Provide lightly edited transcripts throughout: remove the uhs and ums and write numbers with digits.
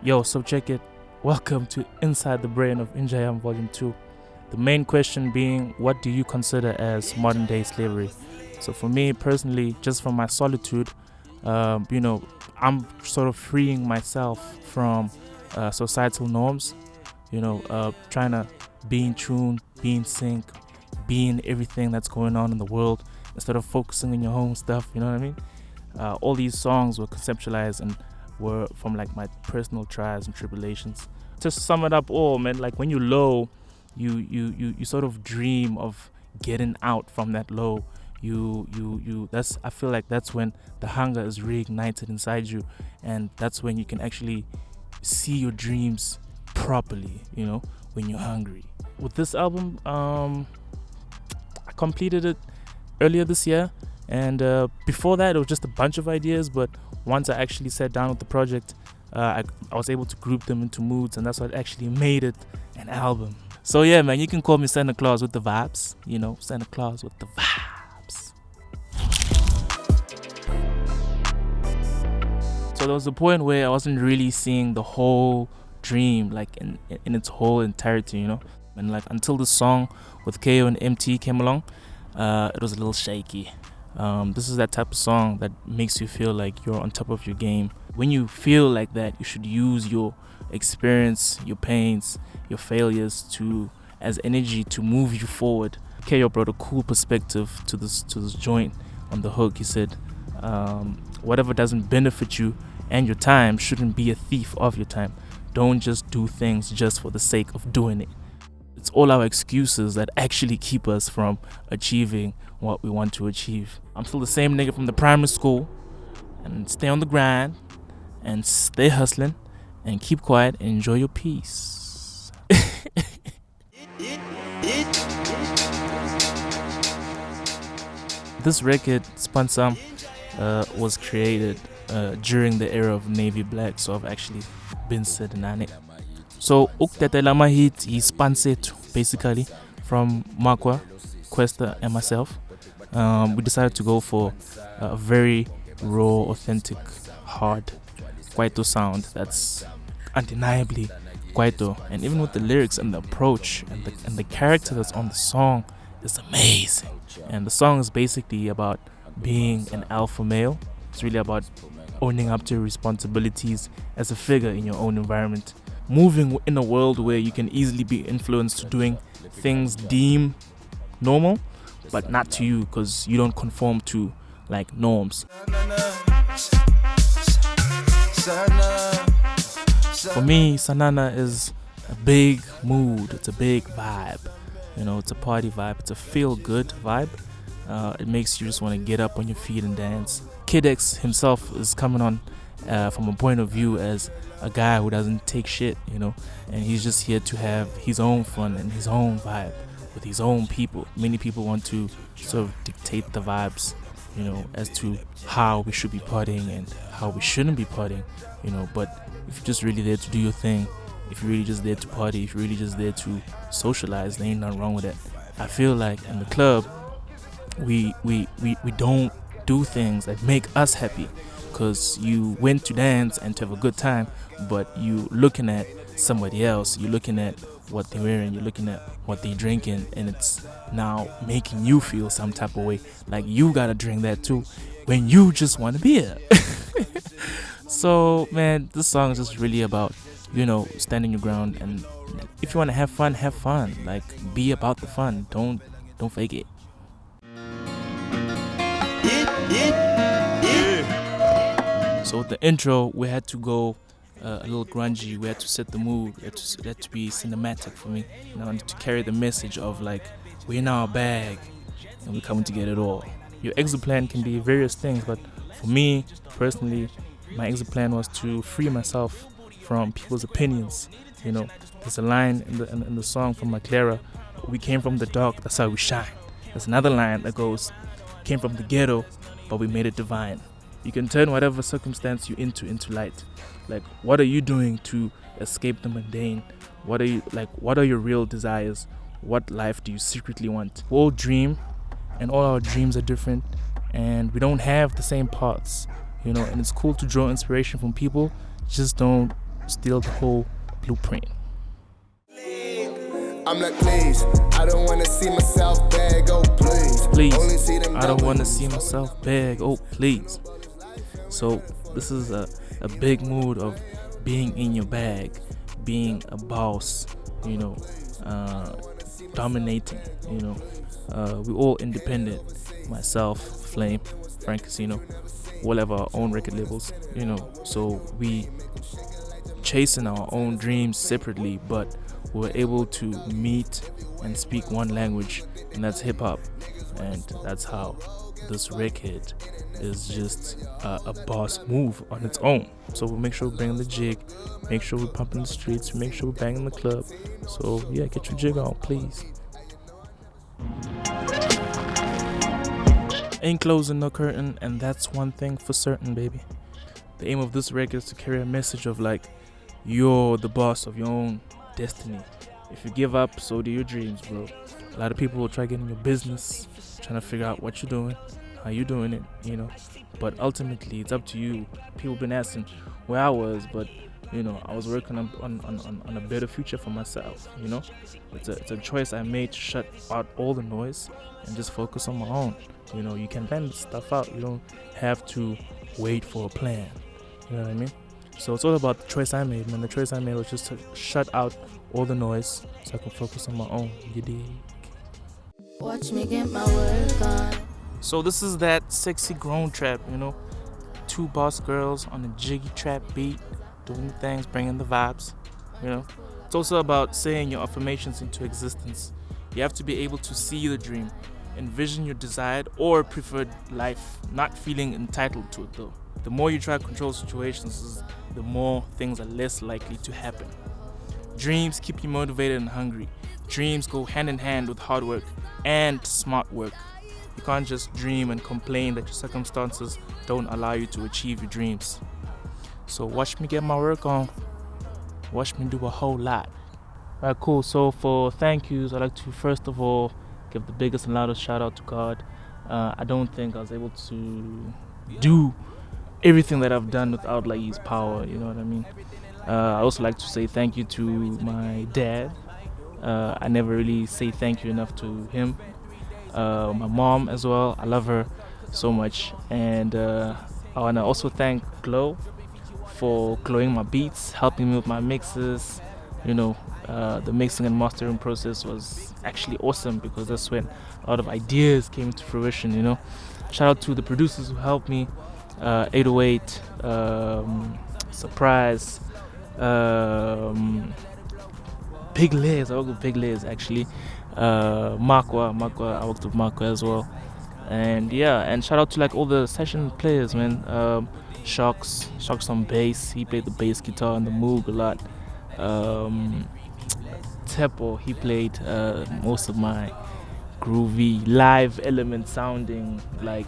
Yo, so check it. Welcome to Inside the Brain of Injayam Volume 2. The main question being, what do you consider as modern day slavery? So for me personally, just from my solitude, I'm sort of freeing myself from societal norms, trying to be in tune, be in sync, be in everything that's going on in the world instead of focusing on your own stuff, you know what I mean? All these songs were conceptualized and were from like my personal trials and tribulations. To sum it up all, man, like when you're low, you sort of dream of getting out from that low. I feel like that's when the hunger is reignited inside you, and that's when you can actually see your dreams properly, when you're hungry. With this album, I completed it earlier this year, and before that it was just a bunch of ideas, but once I actually sat down with the project, I was able to group them into moods, and that's what actually made it an album. So yeah, man, you can call me Santa Claus with the vibes, Santa Claus with the vibes. So there was a point where I wasn't really seeing the whole dream like in its whole entirety, and like until the song with KO and MT came along, it was a little shaky. This is that type of song that makes you feel like you're on top of your game. When you feel like that, you should use your experience, your pains, your failures as energy to move you forward. KO brought a cool perspective to this joint on the hook. He said, whatever doesn't benefit you and your time shouldn't be a thief of your time. Don't just do things just for the sake of doing it. It's all our excuses that actually keep us from achieving what we want to achieve. I'm still the same nigga from the primary school, and stay on the grind and stay hustling and keep quiet and enjoy your peace. This record, Spansam, was created during the era of Navy Black, so I've actually been sitting on it. So Uktetelama hit is Spanset, basically, from Makwa, Questa, and myself. We decided to go for a very raw, authentic, hard Kwaito sound that's undeniably Kwaito, and even with the lyrics and the approach and the character that's on the song is amazing. And the song is basically about being an alpha male. It's really about owning up to your responsibilities as a figure in your own environment, moving in a world where you can easily be influenced to doing things deemed normal but not to you because you don't conform to like norms. For me, Sanana is a big mood, it's a big vibe, it's a party vibe, it's a feel good vibe. It makes you just want to get up on your feet and dance. Kid X himself is coming on from a point of view as a guy who doesn't take shit, and he's just here to have his own fun and his own vibe with his own people. Many people want to sort of dictate the vibes, as to how we should be partying and how we shouldn't be partying, but if you're just really there to do your thing, if you're really just there to party, if you're really just there to socialize, there ain't nothing wrong with that. I feel like in the club, we don't do things that make us happy, because you went to dance and to have a good time, but you looking at somebody else, you're looking at what they're wearing, you're looking at what they're drinking, and it's now making you feel some type of way, like you gotta drink that too when you just want a beer. So man, this song is just really about standing your ground, and if you want to have fun, like be about the fun, don't fake it. So with the intro, we had to go a little grungy. We had to set the mood. It had to be cinematic for me, to carry the message of like, we're in our bag and we're coming to get it all. Your exit plan can be various things, but for me personally, my exit plan was to free myself from people's opinions. There's a line in the song from Maclara, we came from the dark, that's how we shine. There's another line that goes, came from the ghetto, but we made it divine. You can turn whatever circumstance you're into light. Like, what are you doing to escape the mundane? What are your real desires? What life do you secretly want? We all dream, and all our dreams are different, and we don't have the same paths, and it's cool to draw inspiration from people. Just don't steal the whole blueprint. I'm like, please, I don't wanna see myself beg, oh please. Please, I don't wanna see myself beg, oh please. So this is a big mood of being in your bag, being a boss, dominating, we're all independent. Myself, Flame, Frank Casino, all have our own record labels, so we chasing our own dreams separately, but we're able to meet and speak one language, and that's hip-hop. And that's how this record is just a boss move on its own. So we'll make sure we're bringing the jig, make sure we're pumping the streets, make sure we're banging the club. So yeah, get your jig on, please. Ain't closing no curtain, and that's one thing for certain, baby. The aim of this record is to carry a message of like, you're the boss of your own destiny. If you give up, so do your dreams, bro. A lot of people will try getting your business, trying to figure out what you're doing, how you doing it, but ultimately it's up to you. People been asking where I was, but I was working on a better future for myself. It's a choice I made to shut out all the noise and just focus on my own. You can plan stuff out. You don't have to wait for a plan. You know what I mean? So it's all about the choice I made, man. The choice I made was just to shut out all the noise so I can focus on my own. You dig? Watch me get my work on. So this is that sexy grown trap, two boss girls on a jiggy trap beat, doing the things, bringing the vibes, It's also about saying your affirmations into existence. You have to be able to see the dream, envision your desired or preferred life, not feeling entitled to it though. The more you try to control situations, the more things are less likely to happen. Dreams keep you motivated and hungry. Dreams go hand in hand with hard work and smart work. You can't just dream and complain that your circumstances don't allow you to achieve your dreams. So watch me get my work on. Watch me do a whole lot. Alright, cool. So for thank yous, I'd like to first of all give the biggest and loudest shout out to God. I don't think I was able to do everything that I've done without like His power, you know what I mean? I also like to say thank you to my dad. I never really say thank you enough to him. My mom as well, I love her so much. And I want to also thank Glow for glowing my beats, helping me with my mixes. The mixing and mastering process was actually awesome because that's when a lot of ideas came to fruition. Shout out to the producers who helped me, 808, Surprise, Big Liz. I worked with Big Liz actually. Makwa, I worked with Makwa as well. And yeah, and shout out to like all the session players, man. Shocks on bass. He played the bass guitar and the Moog a lot. Tepo, he played most of my groovy live element sounding like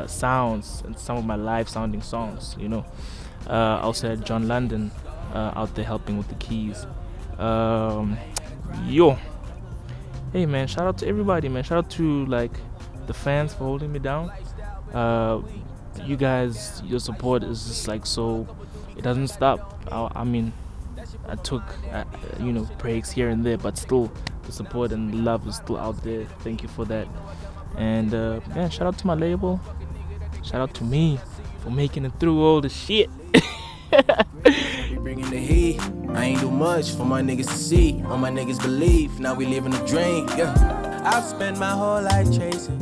sounds and some of my live sounding songs. I also had John London out there helping with the keys. Hey man, shout out to everybody, man. Shout out to like the fans for holding me down. You guys, your support is just like so, it doesn't stop. I mean, I took breaks here and there, but still the support and the love is still out there. Thank you for that. And man, shout out to my label. Shout out to me for making it through all the shit. We bringing the heat. I ain't do much for my niggas to see. All my niggas believe. Now we living a dream. Yeah. I've spent my whole life chasing.